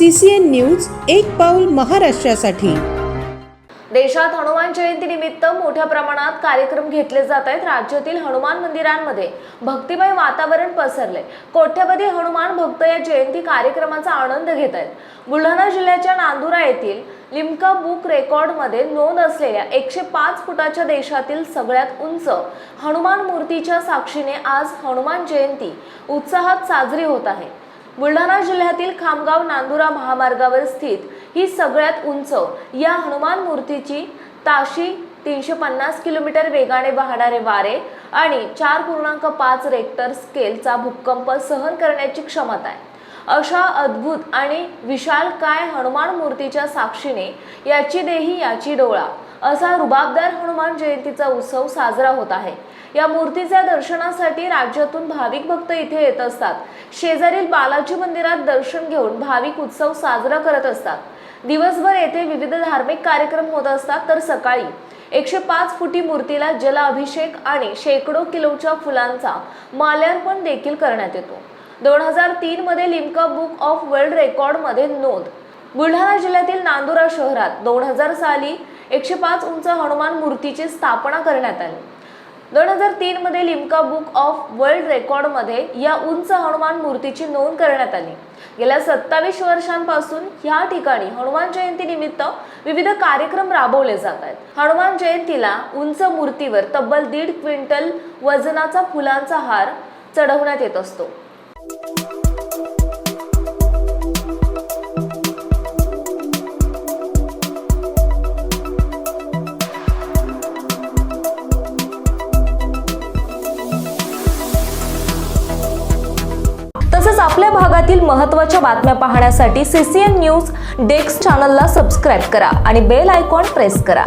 CCN news एक पाऊल महाराष्ट्रासाठी। देशात हनुमान जयंती निमित्त मोठ्या प्रमाणात कार्यक्रम घेतले जात आहेत। राज्यातील हनुमान मंदिरांमध्ये भक्तिमय वातावरण पसरले। कोट्यवधी हनुमान भक्त या जयंती कार्यक्रमाचा आनंद घेत आहेत। बुलढाणा जिल्ह्याच्या नांदुरा येथील लिम्का बुक रेकॉर्डमध्ये नोंद असलेल्या 105 फुटाच्या देशातील सगळ्यात उंच हनुमान मूर्तीच्या साक्षीने आज हनुमान जयंती उत्साहात साजरी होत आहे। बुलढाणा जिल्ह्यातील खामगाव नांदुरा महामार्गावर स्थित ही सगळ्यात उंच या हनुमान मूर्तीची ताशी 350 किलोमीटर वेगाने वाहणारे वारे आणि 4.5 रेक्टर स्केलचा भूकंप सहन करण्याची क्षमता आहे। अशा अद्भुत आणि विशालकाय हनुमान मूर्तीच्या साक्षीने याची देही याची डोळा असा रुबाबदार हनुमान जयंतीचा उत्सव साजरा होत आहे। या मूर्तीच्या दर्शनासाठी राज्यातून भाविक भक्त इथे येत असतात। शेजारील बालाजी मंदिरात दर्शन घेऊन भाविक उत्सव साजरा करत असतात। दिवसभर येथे विविध धार्मिक कार्यक्रम होत असतात, तर सकाळी 105 फुटी मूर्तीला जल अभिषेक आणि शेकडो किलोच्या फुलांचा माल्यार्पण देखील करण्यात येतो। 2003 मध्ये Limca book of world record मध्ये नोंद। बुलढाणा जिल्ह्यातील नांदुरा शहरात 2000 साली 105 उंच हनुमान मूर्तीची स्थापना करण्यात आली। 2003 मध्ये Limca book of world record मध्ये या उंच हनुमान मूर्तीची नोंद करण्यात आली। गेल्या 27 वर्षांपासून या ठिकाणी हनुमान जयंती निमित्त विविध कार्यक्रम राबवले जात आहेत। हनुमान जयंतीला उंच मूर्तीवर तब्बल 1.5 क्विंटल वजनाचा फुलांचा हार चढवण्यात येत असतो। तसेच आपल्या भागातील महत्त्वाच्या बातम्या पाहण्यासाठी CCN न्यूज डेस्क चॅनलला सबस्क्राइब करा आणि बेल आयकॉन प्रेस करा।